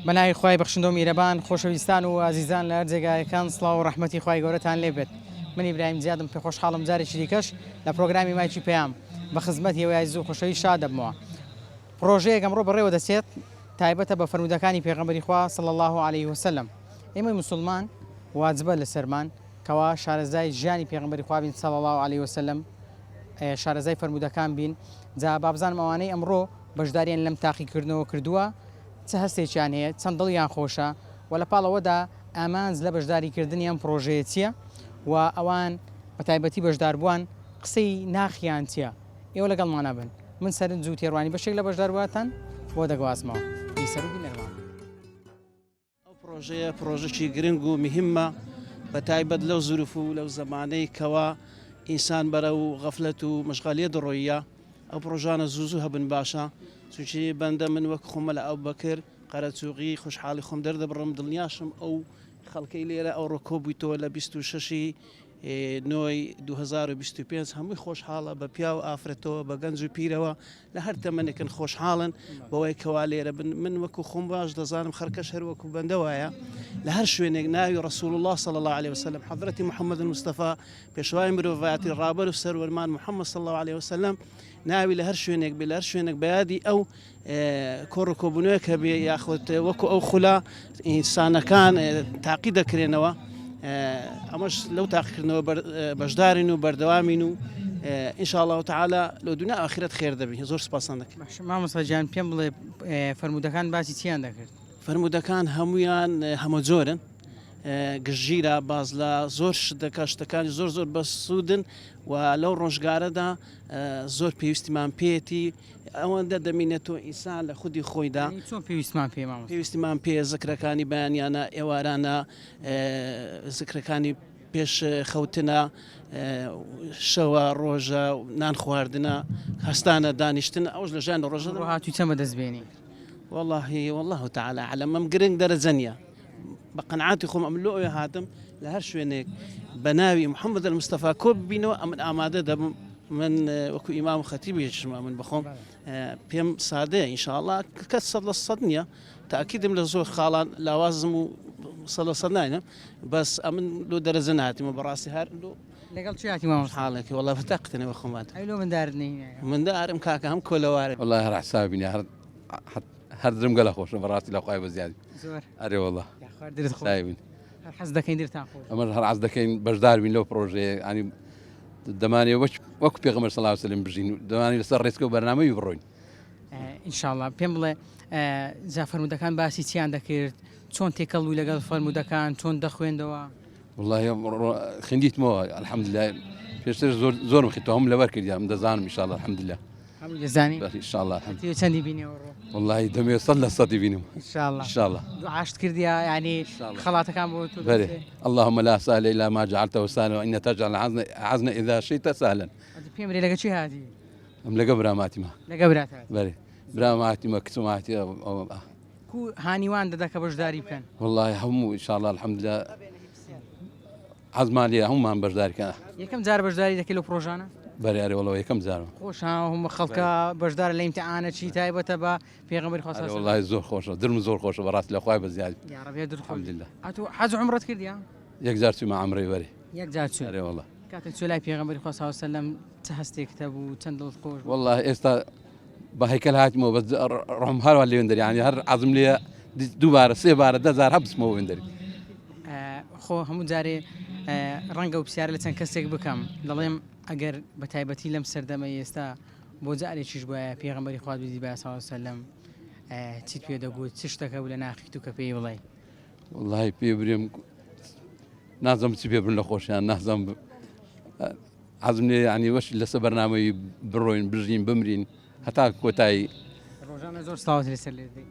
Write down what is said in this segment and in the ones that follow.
بەناوی خوای بەخشندە و میرەبان خۆشەویستان و ئازیزان لە هەر جێگایەکان سڵاو و ڕەحمەتی خوای گەورەتان لێبێت. من ئیبراهیم زیادم پێ خۆشحاڵم جارێکی دیکەش لە پرۆگرامی مایکی پەیام بە خزمەت هێوای زوو خۆشەوی شاد دەبمەوە. پرۆژەیەک ئەمڕۆ بەڕێوە دەچێت تایبەتە بە فەرمودەکانی پێغەمبەری خوا صلی الله علیه وسلم. ئێمە موسڵمان واجبە لەسەرمان کەوا شارەزای ژیانی پێغەمبەری خوا بین صلی الله علیه وسلم، شارەزای فەرمودەکان بین. جا بابزانم ئەوانەی ئەمڕۆ بەشداریان لەم تاقیکردنەوە کردووە چه هەستێکیان هەیە، چەند دڵیان خۆشە و لە پاڵەوەدا ئامانج لە بەشداریکردنی ئەم پرۆژەیە چییە و ئەوان بە تایبەتی بەشداربووان قسەی ناخیان چییە. ئێوە لەگەڵمانە بن، من سەرنج و تێڕوانی بەشێک لە بەشداربوواتان بۆ دەگوازمەوە. بیسەر و بینەرمان. ئەو پرۆژەی گرنگ و مهمە بە تایبەت لەو زروف و لەو زەمانەی کەوا ئینسان بەرە و غەفلەت و مەشغالیە دڕۆیە. ئەو پرۆژانە زوو هەبن باشە، چونکی بەندە من وەک خۆمە لە ئەو بەکر قەرەچووقی خوشحاڵی خۆم دەردەبڕم، دڵنیاشم ئەو خەڵکەی لێرە ئەو ڕۆکۆ بوویتەوە لە 26 نۆی 2025 هەمووی خۆشحاڵە بە پیا و ئافرەتەوە بە گەنج و پیرەوە لە هەر تەمەنێکن خۆشحاڵن بەوەی کەوا لێرە بن. من وەکو خۆم باش دەزانم خەرکەش هەر وەکو بەندەوایە لە هەر شوێنێک ناوی ڕسول الله صلی الله عليه وسلم حضرەتی محەممەد المستەفا پێشوای مرۆڤایەتی ڕابەر و سەروەرمان محەممەد صلی الله عليه وسلم ناوی لە هەر شوێنێک بێ، لە هەر شوێنێک بەیادی ئەو کۆڕکۆبوونەوە کە بێ یاخود وەکو ئەو خولا ئینسانەکان تاقی دەکرێنەوە. ئەمەش لەو تاقیکردنەوە بەشدارین و بەردەوامین و ئینشاءالله تعالى لە دنیا ئاخرەت خێر دەبین. زۆر سپاسان دەکەم. مامۆستا گیان پێم بڵێ فەرمودەکان باسی چیان دەکرد؟ فەرمودەکان هەمویان هەمە جۆرن، گژیرە باز لە زۆر دەکە شتەکانی زۆر بە سوودن و لەو ڕۆژگارەدا زۆر پێویستیمان پێێتی ئەوەندە دەمینێتەوە ئینسان لە خودی خۆیدا. چۆن پێویستمان پێویستیمان پێ زەکرەکانی بەیانیانە ئێوارانە، زەکرەکانی پێش خەوتنە، شەوە ڕۆژە نان خواردنە، هەستانە دانیشتن، ئەوش لە ژیان ڕۆژە هاتووی چەمە دەستبێنی. والله تعالى على مەم گرنگ دەرەجەنیە بە قەنعاتی خۆم ئەم لۆ هاتم لە هەر شوێنێک بە ناوی محەممەد المستەفا کۆ ببینەوە ئەمن ئامادە دەبم. من وەکو ئیمام و خەتیبێکشمە من بخۆم پێم سادەیە ئینشاءالله کەس 100% نییە، تاکیدم لە زۆر خاڵان لاوازم و 100% ناینە، بەس ئەمن لۆ دەرەجە نهاتیمە بەڕاستی هەر لەگەڵ چیاتی مامۆ حاڵێکی وەڵا فتاقتنەوە خۆمات ئەلۆ مندارنی من دارم کاکە هەم کۆلەوارە والله هەر حسابینە هەر درم گەلە خۆشە بەڕاستی لە خوای بەزیادی ئەرێ والله سایبین هەر حەز دەکەین درتان خۆش. ئەمە هەر حەز دەکەین بەشدار بین لەو پرۆژەیە، ینی دەمانێ وەکو پێغەمبەر صلی الله علیه وسلم بژین، دەمانێت لەسەر ڕێچکە و بەرنامەی بڕۆین. ئینشاءالله پێم بڵێ جا فەرمودەکان باسی چیان دەکرد، چۆن تێکەڵبووی لەگەڵ فەرمودەکان، چۆن دەخوێندەوە؟ والله خوێندیتمەوە الحەمدولله، پێشتر زۆرم خیتەوە هەم لەبەر کردیان دەزانم ئینشاءالله الحەمدولله. هەموو دەزانی ئینشاءالله. چەندی بینیەوە ڕۆ؟ والله دەمێ 100% بینم ئینشاءالله. عاشت کردیا ینی خەڵاتەکان بۆ تۆ؟ بەێ اللهم لا سهل إلا ما جعلته سهلا وإن تجعل الحزن إذا شئت سهلا. پێم بڵێ لەگە چی هاتی؟ ئەم لەگە براماتیمە. لەگە برات هات؟ بەێ براماتیمە کچماتی کو هانیوان دەدا کە بەشداری بکەن؟ والله هەموو ئینشاءالله الحەمدولله حەزمان لێیە هەمومان بەشداریکەن. یەکەم جار بەشداری دەکەی لەو پرۆژانە؟ بەێ وەڵەوە یەکەم جارم. خۆش هەموو خەڵکە بەشدار لە ئیمتحانە چی تایبەتە بە پێغەمبەری خوا صلی الله علیه و والله زۆر خۆشە، درم زۆر خۆشە بەڕاستی لە خوای بەزیادی. یا ڕەبی درخۆش. الحەمدولله. ئەتۆ حەج و عومرەت کردیا؟ یەک جار چوومە عومرەی بەێ. یەک جار چوو؟ ئەرێ والله. کاتێک چوو لای پێغەمبەری خوا صلی الله علیه و سلم چه هەستێکتە بوو، چەند دڵخۆش بوو؟ والله ئێستا بە هەیکەل هاتیمەوە بەس ڕۆم هەروە لێ وێندەری، ینی هەر عەزم لێ دووبارە سێبارە 10,000 هەبسمەوە وێندەری. خۆ هەموو جارێ ڕەنگە و پرسیارە لە چەند کەسێک بکەم دەڵێم ئەگەر بە تایبەتی لەم سەردەمە ئێستا بۆ جارێکیش بایە پێغەمبەری خوا بیزی بە صلی الله علیه و سلم چیت پێ دەگوت، چ شتەکە بوو لە ناخیت و کە پێی بڵێ؟ والله پێ برێم نازەم چی پێ بن لە خۆشیان نازەم حەزم لێ ینی وەش لەسەر بەرنامەی بڕۆین بژین بمرین هەتا کۆتایی ڕۆژانە زۆر سڵاوات لەسەر لێ دەی.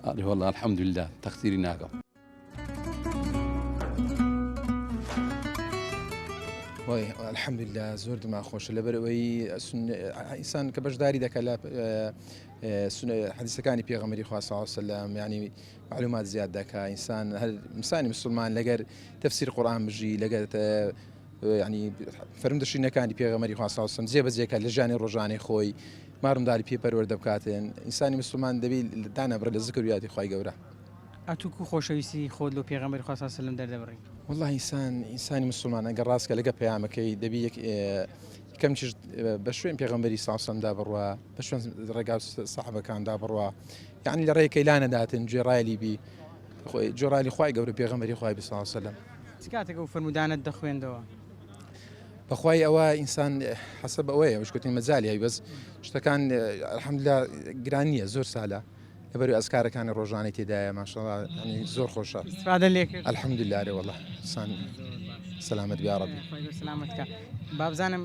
ئەرێ والله الحەمدولله تەقسیری ناکەم. وای الحەمدولله زۆر دما خۆشە لەبەرەوەی ئینسان کە بەشداری دەکە لە حەدیسەکانی پێغەمبەری خوا صلی الله علیه و سلم، ینی معلومات زیاد دەکا ئینسان هەر ئینسانی مسلمان لەگەر تەفسیر قورئان بژی لەگەر ینی فەرمودەشینەکانی پێغەمبەری خوا صلی الله علیه و سلم جێبەجێکە لە ژیانی ڕۆژانەی خۆی مارمداری پێ پەروەردە بکاتن. ئینسانی مسلمان دەبێت دانەبڕێت لە ذکر و یادی خوای گەورە. ئەتوکو خۆشەویستی خۆت لە پێغەمبەری خوا صلی الله علیه و سلم دەردەبڕی والله ئینسانی مسلمان ئەگەر ڕاستکە لەگە پەیامەکەی دەبی یەکەم چیش بە شوێن پێغەمبەری ساسەمدا بڕوە بە شوێن ڕێگا سەحابەکاندا بڕوە یعنی لە ڕێیەکەی لا نەداتن گوێڕایلی بی جۆرالی خوای گەورە پێغەمبەری خوای صلی الله علیه و سلم چ کاتێک ئەو فەرمودانت دەخوێندەوە بەخوای ئەوە ئینسان حەسەب ئەوەیە وشکوتنی مەجای هەی بەس شتەکان الحەمدوللا گران نییە زۆر سالە لەبەروی ئەزکارەکانی ڕۆژانەی تێدایە ماشەڵڵا ینی زۆر خۆشە استفادە لێ کرد الحەمدوللا رێ وەڵڵا ئینسان سەلامەت بیا ڕەبی خۆی بەسەلامەتکە با بزانم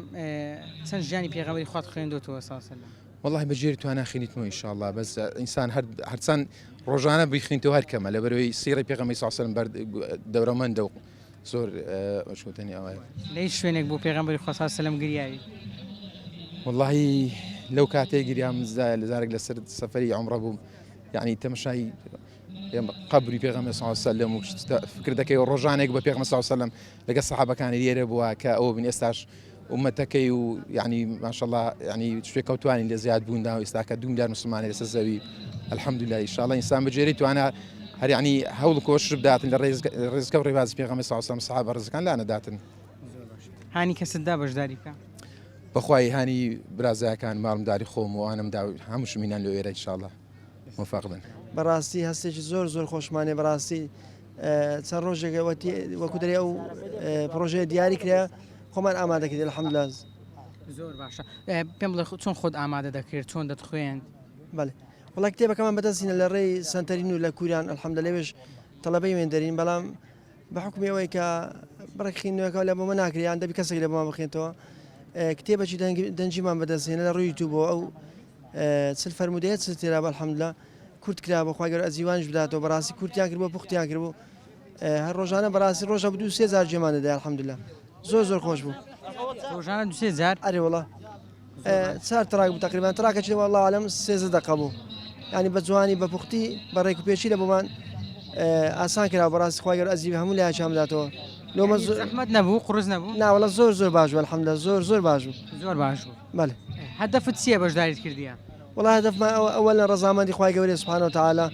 چەند ژیانی پێغەمبەری خوات خوێندوتەوە صلی الله علیه و سلم والله بەجێری توانە خینیتمەوە ئینشاءالله بەس ئینسان هەرچەند ڕۆژانە بیخینیتەوە هەر کەمە لەبەرەوەی سیرەی پێغەمبەری صلی الله علیه و سلم دەورەمەندە و زۆر وشکوتنی ئەوەیە لە هیچ شوێنێک بۆ پێغەمبەری خوا صلی الله علیه و سلم گریاوی والله لەو کاتێک گریام لەزارێک لەسەر سەفەری عومرە بووم یعنی تەماشای قبری پێغەمبەر صلی الله علیه و سلم و فکر دەکەی ڕۆژانێک بە پێغەمبەر صلی الله علیه و سلم لەگەڵ سەحابەکانی لێرە بووە کە ئەوە بن ئێستاش ئومەتەکەی و یعنی ماشەڵڵا یعنی شوێ کەوتوانی لە زیاد بووندا و ئێستاکە 2 ملیار مسلمانی لەسەر زەوی الحەمدولله ئینشاءالله ئینسان بەجێری توانە هەر یعنی هەوڵ کۆش بداتن لە ڕێزکە و ڕێبازی پێغەمبەر صلی الله علیه و سلم سەحابە ڕزقان لا نەداتن هانی کەسدا بەشداری بکە بەخوای هانی برازایەکان ماڵمداری خۆم و ئانمدا هەموو شمینان لە ئێرە ئینشاءالله موفق بن بەڕاستی هەستێکی زۆر خۆشمانێ بەڕاستی چەند ڕۆژێکە وەکو دەرێ ئەو پرۆژەیە دیاری کرا خۆمان ئامادەکرد الحەمدولله زۆر باشە پێم بڵێ چۆن خۆت ئامادە دەکرد چۆن دەتخوێن بەڵێ وڵا کتێبەکەمان بەدەستینە لە ڕێی سەنتەرین و لە کوریان الحەمدولله لەوێش تەڵەبەی وێندەرین بەڵام بە حکمی ئەوەی کە بڕێکخینەوەکە لە بۆمە ناکریان دەبی کەسێک لە بۆمان بخێنەوە کتێبەکی دەنجیمان بەدەستێنە لە ڕووی یوتیوب ئەو چل فەرمودەیە چ تێرا بە الحەمدولله کورت کرا بە خوا گەورە ئەزیوانش بداتەوە بەڕاستی کورتیان کرد بۆ پوختیان کرد بوو هەر ڕۆژانە بەڕاستی ڕۆژە بوو 3000 جێمان دەدای الحەمدولله زۆر خۆش بوو ڕۆژانە 2000 ئەرێ وڵا 4 تراک بوو تقریبان تراکەی والله عالم 13 دقه بوو ینی بە جوانی بە پوختی بە ڕێک و پێچی لە بۆمان ئاسان کرا بەڕاستی خوا گەورە ئەزیوی هەموو لای چام بداتەوە لۆمە زەحمەت نەبوو قورس نەبوو ناوەڵە زۆر باش بوو الحەمدولله زۆر باش بوو زۆر باش بوو بەڵێ هەدەفت چییە بەشداریت کردیە والله هدفمان أولا رضامندی خواهی گەورەی سبحانه وتعالى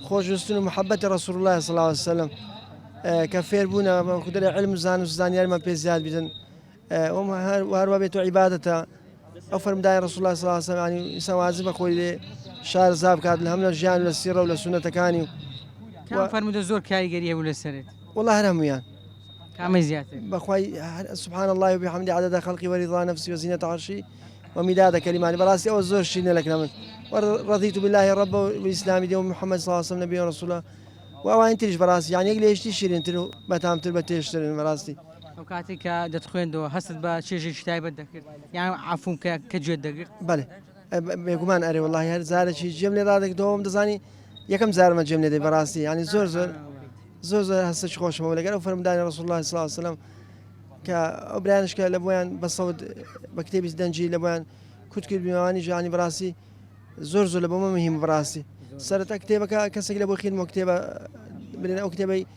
خوشویستن و محبت رسول الله صلی الله عليه وسلم كفير بونا خدر علم زان وزانيار ما بيزياد بيدن وهروا بيتو عبادته أفر مداير رسول الله صلى الله عليه وسلم يعني إنسان واجب أخوي شهر زاب كاد الهم الجان ولا السيرة ولا السنة كاني كم فرمود الزور كاريجريه ولا سرت والله هرم ويان كم زيادة بأخوي سبحان الله وبحمده عدد خلقي ورضا نفسي وزينة عرشي ومداد كلماني براسي أو زور شيء لك نمن ورضيت بالله رب والإسلام دين محمد صلى الله عليه وسلم نبي ورسوله وأوان تريش براسي يعني يقول ليش تشيرين تلو بتام تلو بتشترين براسي وكاتك دتخوين دو حسد بشيء شتاي بدك يعني عفوا كجد دقيق بله بيقومان أري والله هذا زار شيء جملة رادك دوم دزاني يكم زار ما جملة دي براسي يعني زور هسه خوش مولا قالوا فرمدان رسول الله صلى الله عليه وسلم كأبرانش كلبوان بصوت بكتب دنجي لبوان كتب بمواني جاني براسي زور لبوما مهم براسي صارت كتابة كسر لبو خير مكتبة بلنا أو كتابي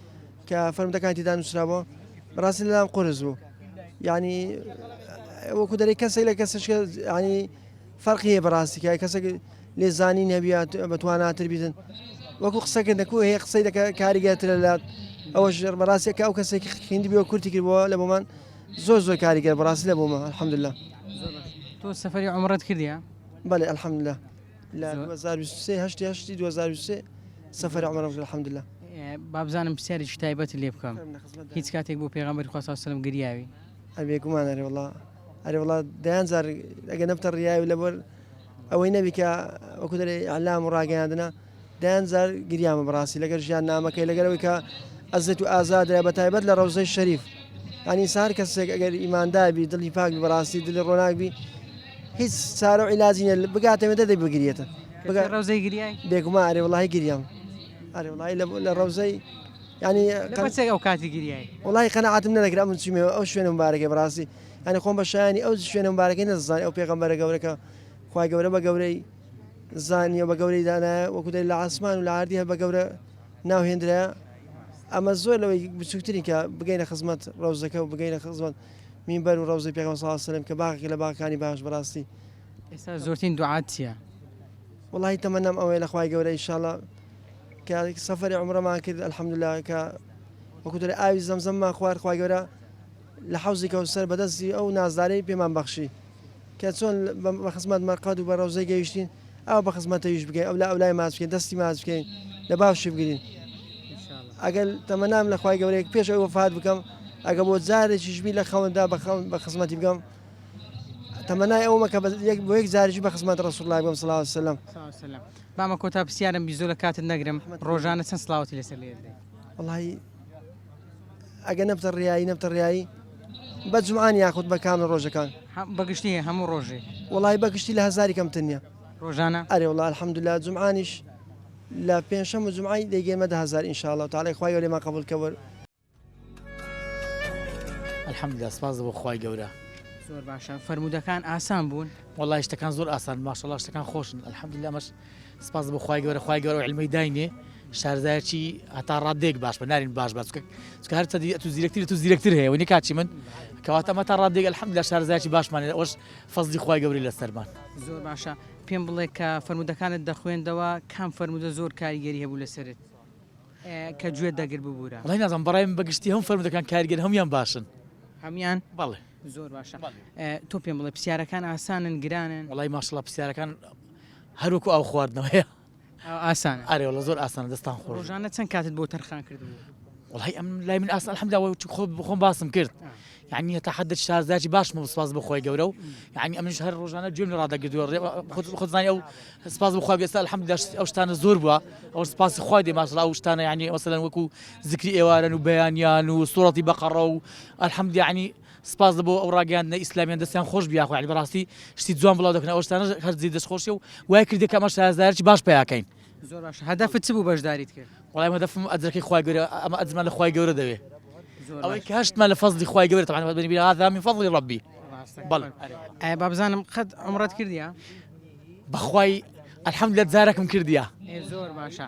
كفرمدا كانت دانو سرابو براسي لا قرزو يعني وكدري كسر يعني فرق هي براسي كسر لزانين هبيات بتوانا تربيتن وكو قصة كنكو هي قصة كاريجات للات أوش براسي كأو كسر خيندي بيو كرتي كربوا لبومان زور كاريجات براسي لبوما الحمد لله. تو سفري عمرت كرديا؟ بله الحمد لله. لا 2023 هشتي 2023 سفر عمره الحمد لله. بابزانم بسیاری شتایبەت لێ بکەم هیچ کاتێک بۆ پێغەمبەری خوا صلی الله علیه و سلم گریاوی ئەبێگومان ئەرێ وڵات دەیانزار ئەگە نەبتە ڕیاوی لەبەر ئەوەی نەبی کە وەکو دەرێ ئەعلام و ڕاگەیاندنە دەیانزار گریامە بەڕاستی لەگەر ژیان نامەکەی لەگەرەوەی کە ئەزت و ئازادە بەتایبەت لە ڕەوزەی شەریف ینی سار کەسێک ئەگەر ئیمانداربی دڵی پاک بەڕاستی دڵی ڕۆناکبی هیچ چارە و عیلاجی نیە بگاتەوێتە دەی بگرێتە ڕەوزەی گریای بێگومان ئەرێ وڵی گریام أري والله إلا روزي يعني بس أو كاتي جرياي والله قناعات من ذكر أمن سمي أو شوين مباركة براسي يعني قوم بشاني أو شوين مباركة نزاني أو بيغمبر جورك خوي جورا بجوري زاني وبجوري دانا وكده العاصمان والعادية بجورا ناو هندرا أما الزول لو بسكتني كبجينا خدمات روزك وبجينا خدمات مين بارو روزي بيغمبر صلى الله عليه وسلم كباقي لباقي كاني باش براسي زورتين دعاتيا والله تمنى أوي لأخوي جورا إن شاء الله کە سەفەری عومرەمان کرد الحەمدوللا کە وەکوتە ئاوی زەمزەممان خوارد خوای گەورە لە حەوزی کەوسەر بەدەستی ئەو نازدارەی پێمان بەخشی کە چۆن بە خزمەت مەرقەد و بە ڕەوزەی گەیشتین ئەو بە خزمەتەویش بکەین ئەو لە ئەولای ماچ بکەین دەستی ماچ بکەین لە باشی بگرین ئەگەر تەمەنام لە خوای گەورەیەک پێش ئەو وەفات بکەم ئەگە بۆ جارێکیشبی لە خەوندا بە خزمەتی بگەم تەمەنای ئەومە کە بۆ یەک جارێکی بە خزمەت ڕەسوڵ الله بگەم صلی الله علیه وسلم بامە کۆتا پرسیارم بیزۆ لە کاتت نەگرم ڕۆژانە چەند سڵاوەتی لەسەر لێ دەدەیت والله ئەگە نەبتە ڕیایی بە جومعان یاخود بە کامل ڕۆژەکان بەگشتی هەموو ڕۆژێ وڵی بەگشتی لە هەزاری کەمتر نییە ڕۆژانە ئەرێ وڵا الحەمدوللا جومعانیش لە پێنجشەم و جومعی دەیگەمە 10,000 ئینشاءالله تعالی خوای گەورەی ما قبول کەوە الحەمدوللا سپاس بۆ خوای گەورە زۆر باشە فەرمودەکان ئاسان بوون وڵای شتەکان زۆر ئاسان ماشەڵڵا شتەکان خۆشن الحەمدوللا مەش سپاس بۆ خوای گەورە علمەی داینێ شارزایەکی هەتا ڕادێک باش بە نارین باش چکە هەر تو زیرەکتر هەیە وەنی کاچی من کەواتە مەتا ڕادێک الحەمدوللا شارزایەکی باشمانێ ئەوش فەزلی خوای گەورەی لەسەرمان زۆر باشە پێم بڵێ کە فەرمودەکانت دەخوێندەوە کام فەرمودە زۆر کاریگەری هەبوو لەسرت کە گوێت دەگر ببوورە وڵای نازانم بەڕای من بەگشتی هەم فەرمودەکان کاریگەر هەمویان باشن هەمیان بەڵێ زۆر باشە تۆ پێم بڵێ پرسیارەکان ئاسانن گرانن وڵای ماشەڵڵا پرسیارەکان هەروەکو ئاو خواردنەوەیە ئاسانە ئارێ وڵە زۆر ئاسانە دەستان خۆش ڕۆژانە چەند کاتت بۆ تەرخان کردبوو وڵای ئەم لای من ئاسان الحەمدوللا بخۆم باسم کرد يعني هتا حدد شارزاجي باش مو سپاس بخوای گەورە يعني ئەمنش هەر ڕۆژانە گوێم لە ڕادەگردووە خۆت زانی ئەو سپاس بخوای گەستا الحەمدوللا ئەو شتانە زۆر بووە ئەو سپاسی خوای دێ ماشەڵڵا ئەو شتانە يعني مثلا وەکو ذکری ئێوارن و بەیانیان و سوڕەتی بەقەڕە و الحەمدوللا يعني سپاس بۆ ئەو ڕاگەیاندنە ئیسلامیان دەستیان خۆش بیاخۆ يعني بەڕاستی شتی جوان بڵاو دەکەن ئەو شتانە هەر زیاد دەستخۆشی و وای کردی کە ئەمە شارزایەکی باش پیاکەین زۆر باشە هەدەفت چ بوو بەشداریت کرد وڵای هەدەفم ئەجرەکەی خوای گەورە ئەمە ئەجرمان لە خوای گەورە دەوێ أو كهشت مال فضل خوي قبل طبعا بني هذا من فضل ربي بل بابزانم قد عمرت كرديا بخوي الحمد لله تزاركم كرديا زور باشا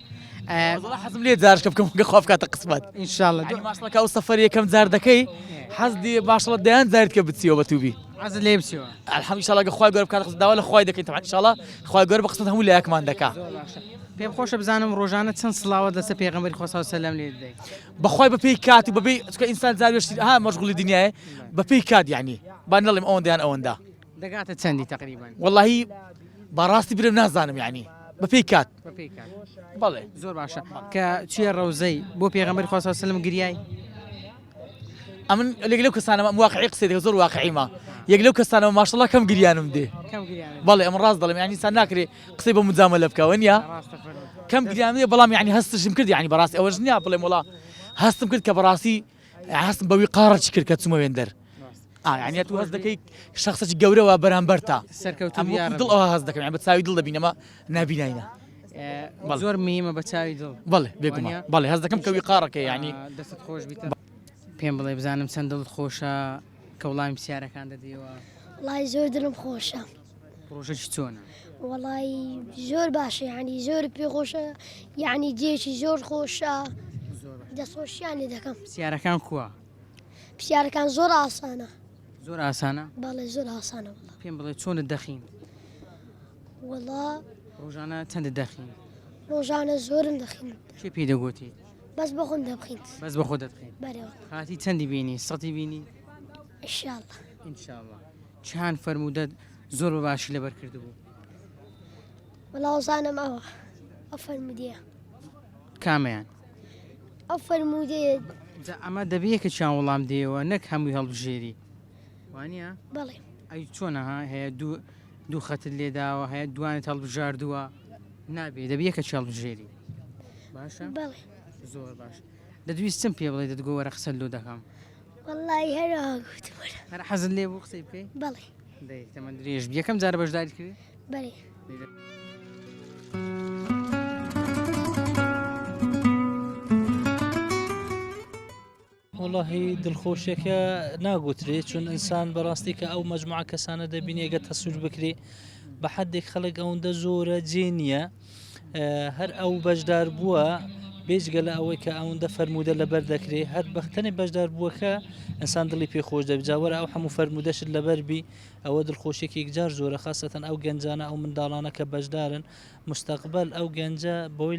والله حزم لي تزارك بكم خوف كات قسمت ان شاء الله يعني ما شاء الله كاو سفريه كم زار دكي حزدي ما شاء الله ديان زارت كبتسيو بتوبي عز لي بسيو الحمد ان شاء الله خوي قرب كات داول خوي دكي طبعا ان شاء الله خوي قرب قسمت هم اللي كمان دكا پێم خۆشە بزانم ڕۆژانە چەند سڵاوەت لەسەر پێغەمبەری خوا صلی الله علیه و سلم لێ دەدەیت بەخوای بەپێی کات و بەبێ چکە ئینسان زاروێشتی ها مەشغوڵی دنیاە بەپێی کات یعنی با نەڵێم ئەوەندەیان ئەوەندا دەگاتە چەندی تقریبا واللهی بەڕاستی برم نازانم یعنی بەپێی کات بەڵێ زۆر باشە کە چیە ڕەوزەی بۆ پێغەمبەری خوا صلی الله علیه و سلم گریای ئەمن لەو کەسانە واقعی قسەی دەکە زۆر واقعی ما یەک لەو کەسانەوە ماشەڵڵا کەم گریانم دێ بەڵێ ئەمە ڕاست دەڵێم یعنی ئینسان ناکرێ قسەی بە مجاملە بکەوە نییە كم قدامي بلام يعني هستش كرد يعني براسي أول جنيا بلام والله هستم كرد كبراسي هستم بوقارة شكر كتسمى ويندر يعني تو هزدك شخص جورة وبرامبرتا سركوتي دل هزدك يعني بتساوي دل دبينا ما نبينا زور مهمة بتساوي دل بالله بيكم بالله هزدكم كوقارة يعني دست خوش بيت بين بالله بزانم سندل خوشة كولاي مسيارة كان ديوا والله زور دلم خوشة بروجة شتونا والله زور باشا يعني زور بيخوشة يعني جيشي زور خوشة دست خوش يعني دكم سيارة كان كوا بسيارة كان زور آسانة زور آسانة بالله زور آسانة والله بين بالله شون الدخين والله روجانا تند الدخين روجانا زور ندخين شو بيدا قوتي بس بخون دبخين بس باخذ دخين بريو هاتي تندي بيني صتي بيني إن شاء الله إن شاء الله شحال فرمودة زور باش لبر كردبو والله وصانا معه أفر مدير كامان أفر مدير أما دبيك شان والله مدي ونك هم يهالبجيري وانيا بلي أي شونها هي دو خط اللي دا وهي دوانة هالبجار دوا نابي دبيك شان بجيري باشا بلي زور باشا ددوي استمبي بلي دتقو ورا خسلو دكام والله هلا قلت أنا حزن لي بو خسيبكي بلي داي تمام دريش بيا كم زار بجداري كذي بلي والله دڵخۆشیەکە ناگوترێ چون ئینسان بەڕاستی کە ئەو مەجموعە کەسانە دەبینێگە تەسوور بکرێ بە حدێک خەڵک ئەوەندە زۆرە جێ نییە هەر ئەو بەشدار بووە بێجگە لە ئەوەی کە ئەوەندە فەرموودە لەبەر دەکرێت هەر بەختەنێ بەشدار بووەکە ئەسان دڵی پێخۆش دەبێت جاوەرە ئەو هەموو فەرمودەشت لەبەربی ئەوە دڵخۆشێکی یەکجار زۆرە خاستەن ئەو گەنجانە ئەو منداڵانە کە بەشدارن مستەقبل ئەو گەنجە بەوەی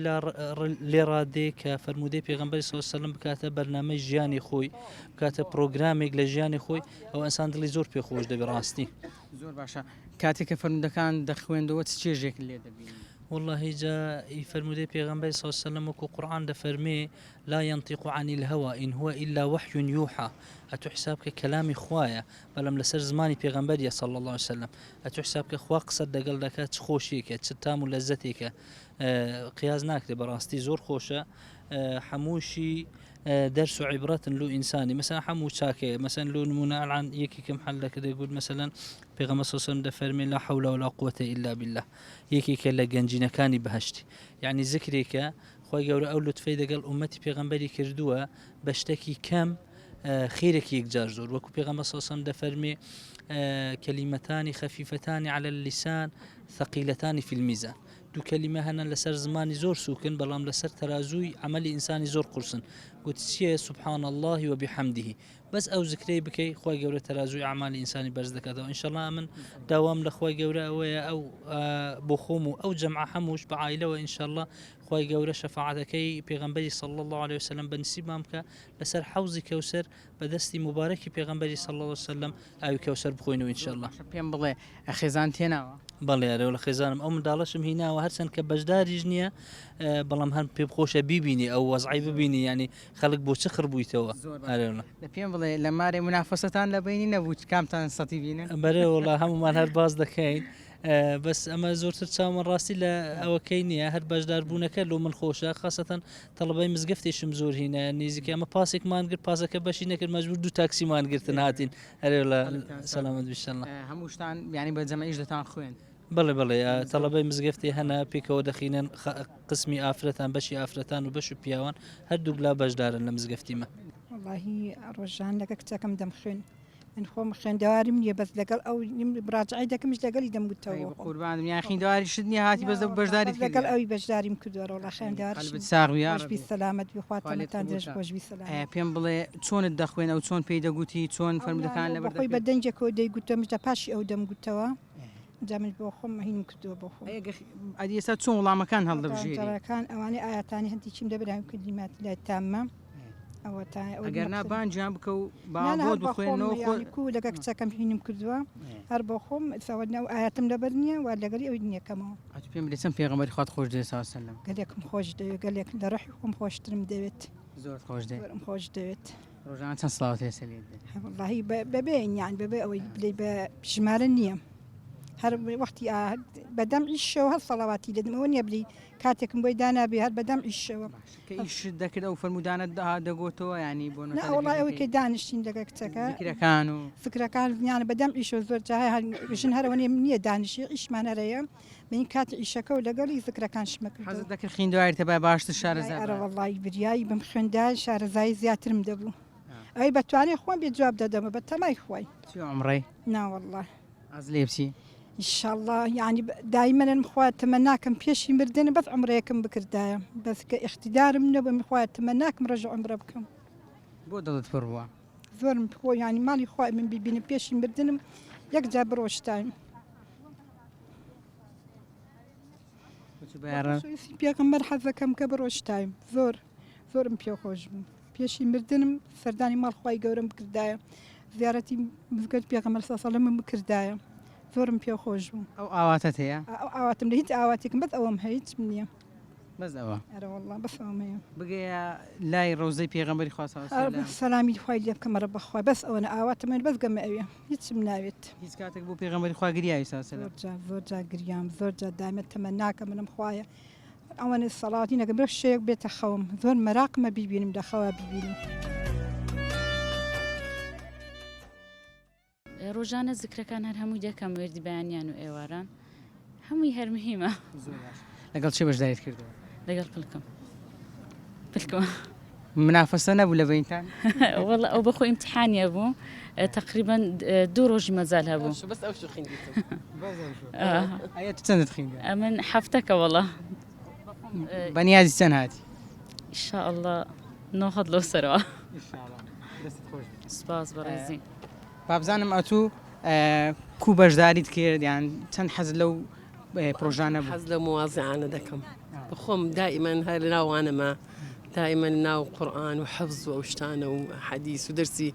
لێڕادێ کە فەرمودەی پێغەمبەری صلی الله علیه و سلم بکاتە بەرنامەی ژیانی خۆی بکاتە پرۆگرامێک لە ژیانی خۆی ئەو ئەسان دڵی زۆر پێخۆش دەبێت ڕاستی. زۆر باشە کاتێک کە فەرمودەکان دەخوێندەوە چ چێژێک لێ دەبین؟ والله جا فرمودي پیغمبر صلى الله عليه وسلم وكو قرآن ده فرمي لا ينطق عن الهوى إن هو إلا وحي يوحى أتو حسابك كلامي خوايا بلم لسر زماني پیغمبر صلى الله عليه وسلم أتو حسابك خوا قصد دقل دكا تخوشيك تتام لذتك قياز ناكد براستي زور خوشة حموشي درس عبرة له إنساني مثلا حمو شاكي مثلا لو نمونا عن يكي كم حل كده يقول مثلا بيغمبر صلى الله عليه وسلم ده فرمي لا حول ولا قوة إلا بالله يكي كلا جنجينا كاني بهشتي يعني ذكرك خوي جورا أول تفيد قال أمتي بيغمبري كردوها بشتكي كم خيرك يكجار زور وكو بيغمبر صلى الله عليه وسلم ده فرمي كلمتان خفيفتان على اللسان ثقيلتان في الميزان دو كلمة هنا لسر زماني زور سوكن بلام لسر ترازوي عملي إنساني زور قرصن قلت شيء سبحان الله وبحمده بس أو ذكري بكي خوي جورا ترازوي أعمال إنساني برز دكاته وإن شاء الله من دوام لخوي جورا أو بخومو أو جمع حموش بعائلة وإن شاء الله خوي جورا شفاعتكي بيغمبري صلى الله عليه وسلم بنسيب مامك لسر حوزي كوسر بدستي مباركي بيغمبري صلى الله عليه وسلم أو كوسر بخوينو إن شاء الله. بيان بڵێ ئەخێزانتێناوە بەڵێ یارە لە خێزانم ئەو منداڵەشم هیناوە هەرچەند کە بەشداریش نییە بەڵام هەر پێ بخۆشە بیبینی ئەو وەزعی ببینی ینی خەڵک بۆ چ خڕ بوویتەوە لە پێم بڵێ لە مارێ منافەسەتان لە بینی نەبوو کامتان سەتی بینن بەرێ وڵا هەمومان هەر باز دەکەین بەس ئەمە زۆرتر چاومە ڕاستی لە ئەوەکەی نییە هەر بەشدار بوونەکە لۆ من خۆشە خاستەن تەڵەبەی مزگەفتێشم زۆر هینە نزیکە ئەمە پاسێکمان کرد پاسەکە بەشی نەکرد مەجبور دوو تاکسیمان گرتن هاتین هەرێ لە سەلامەت بیشەڵڵا هەمووشتان یعنی بە جەمەعیش دەتان خوێن بەڵێ بەڵێ تەڵەبەی مزگەفتی هەنا پێکەوە دەخینن قسمی ئافرەتان بەشی ئافرەتان و بەش و پیاوان هەردوو بلا بەشدارن لە مزگەفتیمە والله ڕۆژان لەگە کچەکەم دەمخوێن من خۆم خوێندەواریم نییە بەس لەگەڵ ئەو بڕاجعی دەکەمش لەگەڵی دەمگوتەوە قوربانم یان خوێندەواری شت نییە هاتی بەس بەشداریت لەگەڵ ئەوی بەشداریم کردووە وڵا خوێندەواری ساغوی سەلامەت بخواتانتان دێش خۆشبی سەلام پێم بڵێ چۆنت دەخوێن ئەو چۆن پێی دەگوتی چۆن فەرمودەکان لەبەر خۆی بە دەنجێکەوە دەیگوتەمش دە پاشی ئەو دەمگوتەوە جا من بۆ خۆم هینم کردووە بۆ خۆم ئەدی ئێستا چۆن وڵامەکان هەڵدەبژێری ئەوانەی ئاەتانی هەندی چیم دەبرایم کردیمات لای تاممە ئەگەر نابانجیان بکە و بابۆ بخوێنەوە لەگە کچەکەم هینم کردووە هەر بۆ خۆم سەوەنەوە ئاەتم لەبەر نییە وا لەگەری ئەوی نییەکەمەوە پێم بڵێ چەند پێغەمبەری خوات خۆش دەوێت سەلام گەلێکم خۆش دەوێت گەلێک لە ڕەحی خۆم خۆشترم دەوێت زۆر خۆش دەوێت خۆش دەوێت ڕۆژان چەند سڵاوات هێسەلێت واللهی بەبێ یان بەبێ ئەوەی بڵێ بە ژمارە نییە هەر وەختی بەدەم ئیشەوە هەر سەڵاواتی دەدمەوە نییە بلی کاتێکم بۆی دانابێ هەر بەدەم ئیشەوە ئیش دەکرد ئەو فەرمودانە دەگۆتەوە ینی بۆ وڵای ئەوەی کە دانیشتین لەگە کچەکە فکرەکان و فکرەکان ڤیانە بەدەم ئیشە زۆر جاژن هەرەوەنێ نییە دانیشی ئیشمان هەرەیە بین کات ئیشەکە و لەگەڵی فکرەکان شمەکرد حەزت دەکرد خوێندەواری تەبای باشتر شارەزای ئەرە وەڵڵی بریایی بم خوێندا شارەزایی زیاترم دەبوو ئەوەی بەتوانێ خۆم بێ جواب دەدەمە بە تەمای خۆی عمڕێ ناوەڵڵا ئەز لێ بچی ئینشاءالله یعنی دایمەن مخوات تەمە ناکەم پێشی مردن بەس عمرەیەکم بکردایە بەس کە اختیدارم نەبوو مخوات تەمە ناکەم ڕەژە عمرە بکەم بۆ دڵت پڕ بووە زۆرم خۆ ینی ماڵی خوای من ببینم پێشی مردنم یەک جا بڕۆشتایم پێغەمبەر حەزەکەم کە بڕۆشتایم زۆرم پێخۆش بوو پێشی مردنم سەردانی ماڵ خوای گەورەم بکردایە زیارەتی مزگەوت پێغەمبەر صلی الله علیه و سلم بکردایە زۆرم پێخۆش بوو ئەو ئاواتت هەیە ئەو ئاواتم لە هیچ ئاواتێکم بەس ئەوەم هیچ نییە بەس ئەوە ئەرە وەڵڵا بەس ئەوەم هەیە بگەیە لای ڕۆزەی پێغەمبەری خوا صلی الله علیه و سلم سەلامی خوای لێ بکەمەرە بەخوای بەس ئەوەنە ئاواتم بەس گەمە ئەوێ هیچم ناوێت هیچ کاتێک بۆ پێغەمبەری خوا گریایی صلی الله علیه و سلم زۆر جا گریام زۆر جا دامێت تەمە ناکە منم خوایە ئەوەنە سەڵاتی نەکەم بە شەیەک بێتە خەوم زۆر مەراقمە بیبینم لەخەوا ببینم ڕۆژانە زیکرەکان هەر هەمووی دەکەم وێردی بەیانیان و ئێواران هەمووی هەر مهمە لەگەڵ چێ بەشداریت کردەوە لەگەڵ پلکم منافەسە نەبوو لە بینتان وەڵا ئەو بەخۆ ئیمتحانیە بوو تقریبا 2 ڕۆژی مەزال هەبوو ئەیە چەندت خوێندە من هەفتەکە وەڵا بەنیازی چەند هاتی ئیشاء الله نۆخەت لەو سەرەوە دەستت خۆش سپاس بەڕێزی بابزانم ئەتوو کوو بەشداریت کرد یان چەند حەز لەو پرۆژانە بوو حەز لە موازعانە دەکەم بخۆم دائما هەر ناوانەمە دائما ناو قورآن و حەفظ و ئەو شتانە و حەدیث و دەرسی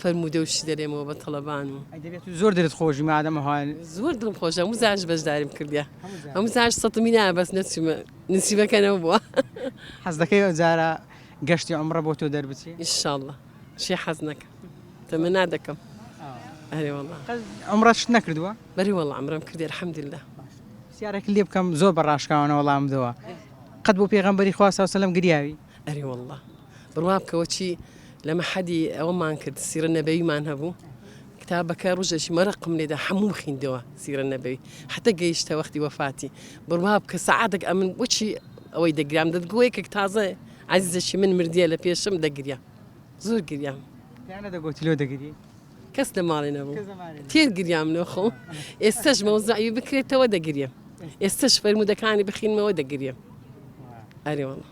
فەرموودە و شی دەرێمەوە بە تەڵەبان و دەبێت زۆر دلت خۆشی مادەمە زۆر دڵم خۆشە هەموو زاش بەشداریم کردیا هەموو زاش سەتمی نایە بەس نسیبەکەنەوە بووە حەز دەکەی جارە گەشتی عومرە بۆ تۆ دەربچی ئینشاءڵڵا شی حەز نەکەم تەمە نادەکەم ئەرێ وەڵڵا عومرەشت نەکردووە بەری وەڵڵا عومرەم کردی الحەمدولله پرسیارێک لێ بکەم زۆر بەڕاشکاوانە وەڵام بدەوە قەت بۆ پێغەمبەری خوا سەڵ سەلەم گریاوی ئەرێ وەڵڵا بڕوا بکەوە چی لەمە حەدی ئەوەمان کرد سیرە نەبەویمان هەبوو کتابەکە ڕۆژێکی مەرەقم لێدا هەموو بخیندەوە سیرە نەبەوی حتى گەیشتە وەختی وەفاتی بڕوا بکە سەعاتێک ئەمن بۆچی ئەوەی دەگرام دەتگوۆیەکێک تازە عەزیزەشی من مردیە لە پێشم دەگریا زۆر گریام یانە دەگوتی لۆ دەگری کەس لە ماڵی نەبوو تێر گریام لۆ خۆ ئێستش مەوزعی بکرێتەوە دەگریم ئێستش فەرموودەکانی بخینمەوە دەگریم ئەرێ وەڵڵا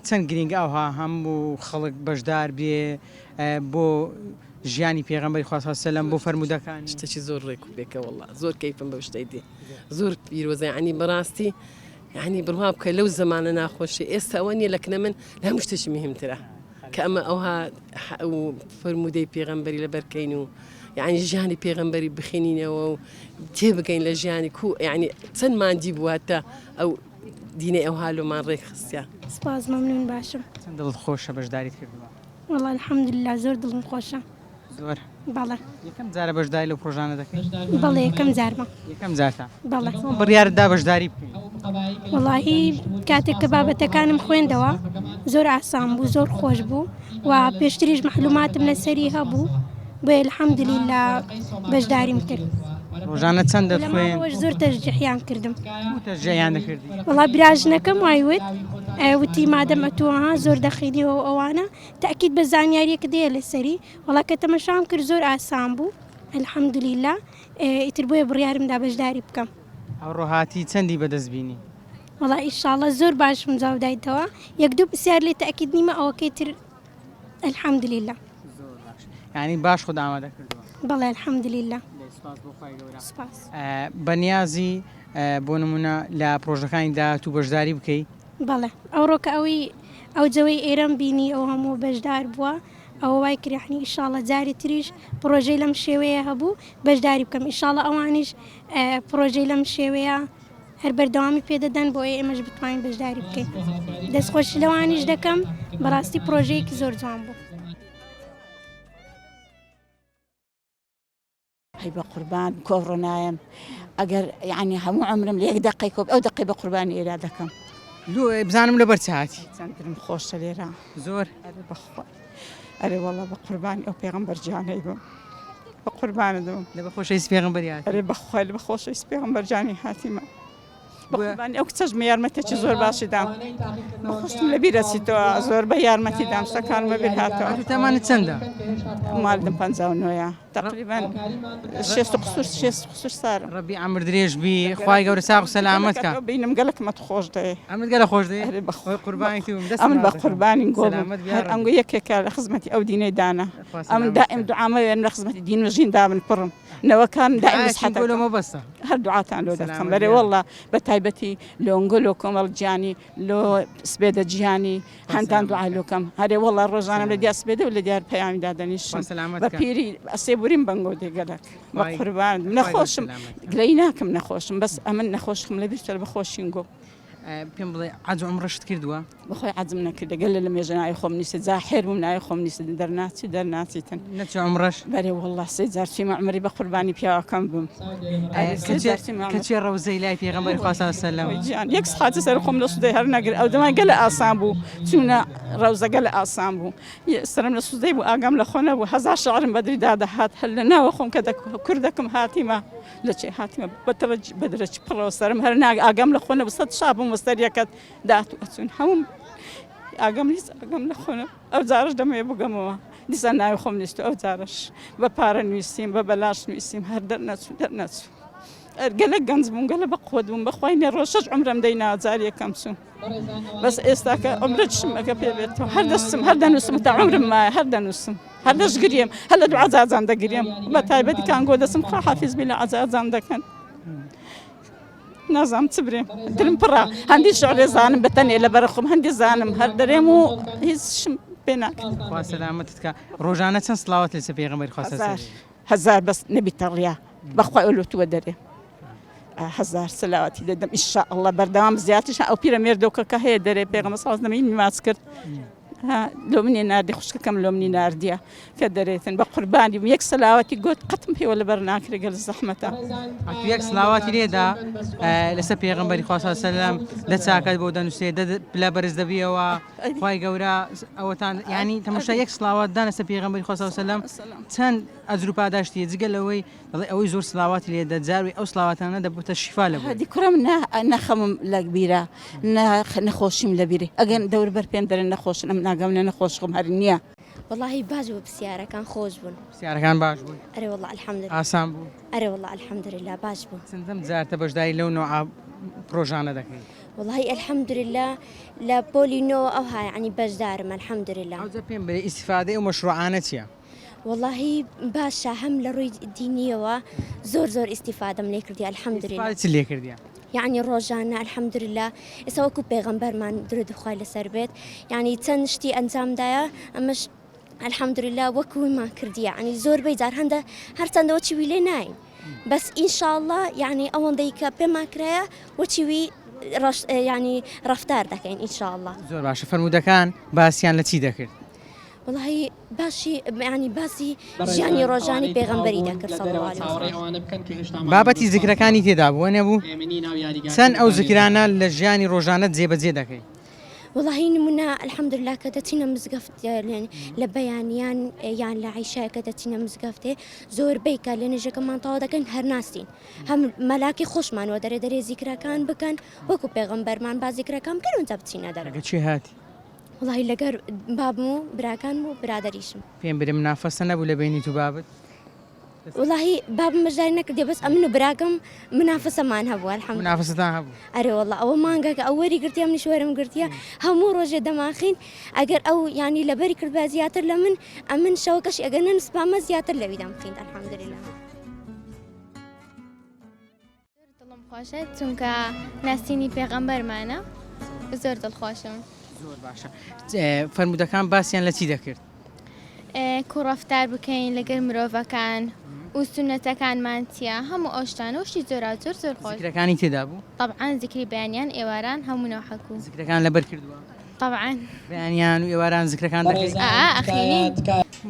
چەند گرنگ ئەوها هەموو خەڵک بەشدار بێ بۆ ژیانی پێغەمبەری خوا سەڵ سەلەم بۆ فەرموودەکانی شتێکی زۆر ڕێک و پێکە وەڵڵا زۆر کەیفم بە شتەی دێ زۆر پیرۆزە یعنی بەڕاستی یعنی بڕوا بکە لەو زەمانە ناخۆشی ئێستا ئەوە نییە لە کنە من لە هەموو شتێکی مهمترە کە ئەمە ئەوها فەرموودەی پێغەمبەری لەبەرکەین و یعنی ژیانی پێغەمبەری بخێنینەوە و تێبگەین لە ژیانی کو یعنی چەند ماندی بووە تا ئەو دینە ئەو هالۆمان ڕێک خستیا سپاس مەمنون باشم چەند دڵت خۆشە بەشداریت کردووە وەڵڵا الحەمدولله زۆر دڵم خۆشە زۆر بەڵێ یەکەم جارە بەشداری لەو پرۆژانە دەکەیت بەڵێ یەکەم جارمە یەکەم جارتە بەڵێ بڕیارتدا بەشداری بکەین وەڵاهی کاتێک کە بابەتەکانم خوێندەوە زۆر ئاسان بوو زۆر خۆش بوو و پێشتریش مەحلوماتم لەسەری هەبوو بۆ الحەمدولله بەشداریم کرد ڕۆژانە چەند دەخوێن لەماوەش زۆر تەشجیحیان کردم تەشجیعیان دەکردی وەڵا براژنەکەم وایوت وتی مادەم ئەتووەها زۆر دەخینیەوە ئەوانە تاکید بە زانیاریەکە دێ لەسەری وەڵا کە تەمەشام کرد زۆر ئاسان بوو الحەمدولله ئیتر بۆیە بڕیارمدا بەشداری بکەم ئەو ڕۆهاتی چەندی بەدەستبینی وەڵا ئیشاڵڵە زۆر باشم جاودایتەوە یەک دوو پرسیار لێ تاکید نیمە ئەوەکەی تر الحەمدولله یعنی باش خۆت ئامادە کردووە بەڵێ الحەمدولله سپاس بەنیازی بۆ نمونە لە پرۆژەکانی داهاتوو بەشداری بکەی بەڵێ ئەوڕۆکە ئەو جەوەی ئێرەم بینی ئەو هەموو بەشدار بووە ئەوە وای کردنی ئیشاڵڵە جاری تریش پرۆژەی لەم شێوەیە هەبوو بەشداری بکەم ئیشاڵڵە ئەوانیش پرۆژەی لەم شێوەیە هەر بەردەوامی پێدەدەن بۆ ئێمەش بتوانین بەشداری بکەین دەستخۆشی لەوانیش دەکەم بەڕاستی پرۆژەیەکی زۆر جوان بوو هەی بە قوربان کۆڕۆنایم ئەگەر یعنی هەموو عمرم لە یەک دقی کۆب ئەو دقی بە قوربانی ئێرا دەکەم بزانم لە بەرچاتی چەندترم خۆشە لێرە زۆر بەخوا ئەرێ وەڵا بە قوربانی ئەو پێغەمبەر جیانەی بووم بە قوربانە دەبم لە بە خۆشەویستی پێغەمبەری هاتی ئەرێ بەخوا لە بە خۆشەویستی پێغەمبەر جیانی هاتیمە بەقوربانی ئەو کچەژمە یارمەتێکی زۆر باشی دام بەخۆشتم لە بیرەچیتەوە زۆر بە یارمەتی دام شتەکانمە بیر هاتەوە تەمانت چەندە ماڵدم 59 تقریبا 6 قسوور سارم ڕەبی عەمر درێژ بی خوای گەورە ساغ و سەلامەت کە بینم گەلەکمەت خۆش دەیە ئەمت گەلە خۆش دەیە بەخۆی قوربانی ئەمن بە قوربانی گۆڵم هەر ئەنگۆ یەکێکە لە خزمەتی ئەو دینەی دانا ئەمن دائم دوعامە وێن لە خزمەتی دین و ژین دابن پڕم نەوەکان دائم بەسحەتەکەمە بەستە هەر دوعاتان لۆ دەکەم بەرێ وەڵڵا بە تایبەتی لۆنگۆ لۆ کۆمەڵ گیانی لۆ سبێدە گیانی هەندان دوعا لۆکەم هەرێ وەڵڵا ڕۆژانم لە دیار سبێدە و لە دیار پەیامی دادەنیشم بە پیری ئەسێبوریم بەنگۆ دێگەلک بە قوربان نەخۆشم گلەی ناکەم نەخۆشم بەس ئەمن نەخۆشم لە بیرتر بەخۆشین گۆ پێم بڵێ عەج و عومرەشت کردووە بەخۆی عەزم نەکرد گەل لە مێژە ناوی خۆم نیست زاحێر بووم ناوی خۆم نیست دەرناچیتن نەچ عومرەش بەرێ وەڵڵا سێ جار چیمە عومری بە قوربانی پیاوەکەم بووم کەچێ ڕەوزەی لای پێغەمبەری خوا سەڵ سەلەم گیان یەک ساعتی سەر خۆم لە سودەی هەر نەگر ئەو دەمای گەلە ئاسان بوو چوونە ڕەوزە گەلە ئاسان بوو سەرم لە سودەی بوو ئاگام لە خۆ نەبوو هەزار شەعرم بەدری دادەهات هەر لە ناوە خۆم کە کوردەکەم هاتیمە لە چێ هاتیمە بەدرەچی پڕەوە سەرم هەر ئاگام لە خۆ نەبوو سەد شابووم وەستەریەکەت دات و ئەچوون هەموو ئاگەم نیست ئاگەم لە خۆنە ئەو جارش دەمەوێ بگەمەوە دیسان ناوی خۆم نیست ئەو جارش بە پارە نووسیم بە بەلاش نووسیم هەر دەرنەچوو گەلە گەنج بووم گەلە بە قوت بووم بەخوای نێڕۆ 6 عمرم دەینا جار یەکەم چوون بەس ئێستاکە عمرە چشمەکە پێ بێتەوە هەر دەستم هەر دەنووسم تا عمرم مایە هەر دەنووسم هەر دەشگریم هەر لە دوو عەزازان دەگریم بە تایبەتی کانگۆ دەسم خوا حافیز بی لە عەزازان دەکەن نازام چ برێم دلم پڕە هەندی شعرێ زانم بەتەنێ لە بەرەخم هەندی زانم هەر دەرێم و هیچ پێ ناکەم خوا سەلامەتت کە ڕۆژانە چەند سڵاوات لەسەر پێغەمبەری خوا هەزار بەس نەبیتەڕیا بەخوای ئەولوتووە دەرێ هەزار سەلاواتی دەدەم ئینشاءالله بەردەوام زیاترش ئەو پیرەمێردەوەکە هەیە دەرێ پێغەمبەر صلی الله علیه و سلم ماچ کرد لۆ منی ناردی خوشکەکەم لۆ منی ناردیە کە دەرێتن بە قوربانی یەک سەلاواتی گوت قەتم پێوە لەبەر ناکرێ گەل زەحمەتە یەک سڵاواتی لێدا لەسەر پێغەمبەری خوا صلی الله علیه و سلم دە چاکات بۆ دەنووسێ پلە بەرز دەبیەوە خوای گەورە ئەوەتان ینی تەماشا یەک سڵاوات دان لەسەر پێغەمبەری خوا صلی الله علیه و سلم چەند ئەجر و پاداشتیە جگە لەوەی دەڵێ ئەوەی زۆر سڵاواتی لێدا جاروی ئەو سڵاواتانە دەبوتە شیفا لەبوو هەدی کوڕم نەخەمم لە بیرە نەخۆشیم لە بیرێ ئەگەن دەوربەر پێم دەرێن نەخۆشن ئەم ناگەم لە نەخۆشخم هەر نییە والله باش بوو پرسیارەکان خۆش بوون پرسیارەکان باش بوون ئەرێ والله الحەمدولله ئاسان بوو ئەرێ والله الحەمدولله باش بوو چەندەم جارتە بەشداری لەو نوع پرۆژانە دەکەیت والله الحەمدولله لە پۆلینۆ ئەوها یعنی بەشدارم الحەمدولله ئەوجا پێم بڵێ ئیسیفادەی ئەو مەشروعانە چییە؟ والله باشە هەم لە ڕووی دینیەوە زۆر ئیسیفادەم لێ کردی الحەمدولله چ لێ کردیە؟ یعنی ڕۆژانە الحەمدولله ئێستا وەکو پێغەمبەرمان درود خوای لەسەر بێت یعنی چەند شتی ئەنجامدایە ئەمەش الحەمدولله وەکومان کردیە یعنی زۆربەی جار هەندە هەرچەندەوە چیوی لێ ناین بەس ئینشاءالله یعنی ئەوەندەی کە پێمان کرایە وەچیوی ینی ڕەفتار دەکەین ئینشاءالله زۆر باشە فەرمودەکان باسییان لە چی دەکرد؟ والله باشی ینی باسی ژیانی ڕۆژانی پێغەمبەری دەکرد صلی الله علیه وسلم بابەتی زیکرەکانی تێدا بووە نەبوو چەند ئەو زیکرانە لە ژیانی ڕۆژانە جێبەجێ دەکەی والله نمونە الحەمدولله کە دەچینە مزگەفت لە بەیانیان یان لە عیشای کە دەچینە مزگەفتێ زۆربەی کە لە نوێژەکەمان تەواو دەکەن هەر ناستین هەم مەلاکی خۆشمانەوە دەرێ زیکرەکان بکەن وەکو پێغەمبەرمان با زیکرەکان بکەن و جا بچینە دەرەوە چی هاتی؟ والله لەگەر بابم و براکان و برادەریشم پێم برێ منافەسە نەبوو لە بینی تو بابت؟ والله بابم بەشداری نەکردێ بەس ئەمن و براکەم منافەسەمان هەبوو الحەمدولله منافەسەتان هەبوو ئەرێ والله ئەوە مانگەکە ئەو وەری گرتیا منیش وەرم گرتیا هەموو ڕۆژێ دەماخین ئەگەر ئەو ینی لەبەری کردبا زیاتر لە من ئەمن شەوەکەش ئەگەر نەنسپامە زیاتر لەوی دەمخین الحەمدولله دڵم خۆشە چونکە ناسینی پێغەمبەرمانە زۆر دڵخۆشم زۆر باشە فەرمودەکان باسییان لە چی دەکرد؟ کوڕەفتار بکەین لەگەر مرۆڤەکان و سونەتەکانمان چیە هەموو ئەوشتانە وشتی زۆر خۆش زیکرەکانی تێدا بوو؟ طبعاً زیکری بەیانیان ئێواران هەموو حەکوو زیکرەکان لەبەر کردووە؟ طبعاً بەیانیان و ئێواران زیکرەکان دەکەیت؟ ئەخینین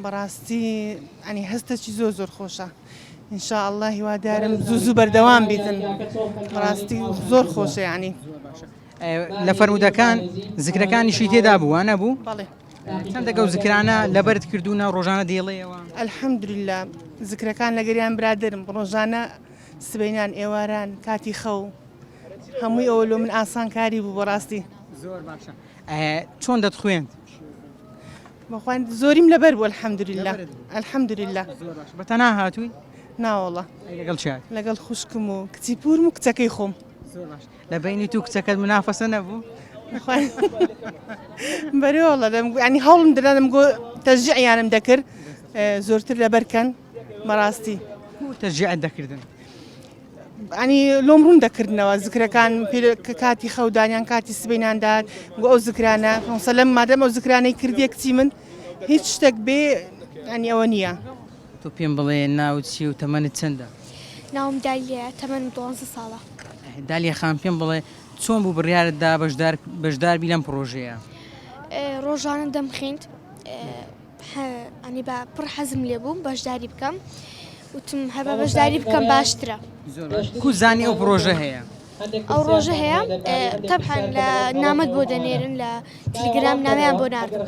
بەڕاستی ئەنی هەستێکی زۆر خۆشە ئینشاءالله هیوادارم زوو بەردەوام بیتن بەڕاستی زۆر خۆشە یعنی لە فەرمودەکان زیکرەکانیشی تێدا بووە نەبوو؟ بەڵێ چەندێکە و زیکرانە لەبەرت کردوونە ڕۆژانە دێڵێەوە؟ الحەمدولله زیکرەکان لەگەریان برادرم ڕۆژانە سبەینان ئێواران کاتی خەو هەمووی ئەوە لۆ من ئاسان کاری بوو بەڕاستی زۆر باشە چۆن دەتخوێند؟ بەخوان زۆریم لەبەر بوو الحەمدولله بەتەنها هاتووی؟ ناوەڵە لەگەڵ چیات؟ لەگەڵ خوشکم و کچی پورم و کچەکەی خۆم لە بینی تو کچەکەت منافەسە نەبوو؟ بەرێوەڵە ینی هەوڵم درا دەمگۆ تەژیعیانم دەکرد زۆرتر لەبەرکەن بەڕاستی تەژیعت دەکردن ئەنی لۆم ڕوون دەکردنەوە زیکرەکان کاتی خەودانیان کاتی سبەینانداد گۆ ئەو زیکرانە سەلەم مادەم ئەو زیکرانەی کردیە کچی من هیچ شتێک بێ ئەنی ئەوە نییە تۆ پێم بڵێ ناوت چی و تەمەنت چەندە؟ ناوم دالیە تەمەن 12 ساڵە دالیە خان پێم بڵێ چۆن بوو بڕیارتدا بەشداربی لەم پرۆژەیە؟ ڕۆژانە دەمخیند ئەنی بە پڕ حەزم لێ بوو بەشداری بکەم وتم هەبە بەشداری بکەم باشترە کو زانی ئەو پرۆژە هەیە؟ ئەو ڕۆژە هەیە تەبحان لە نامەت بۆ دەنێرن لە تەلگرام نامیان بۆ ناردن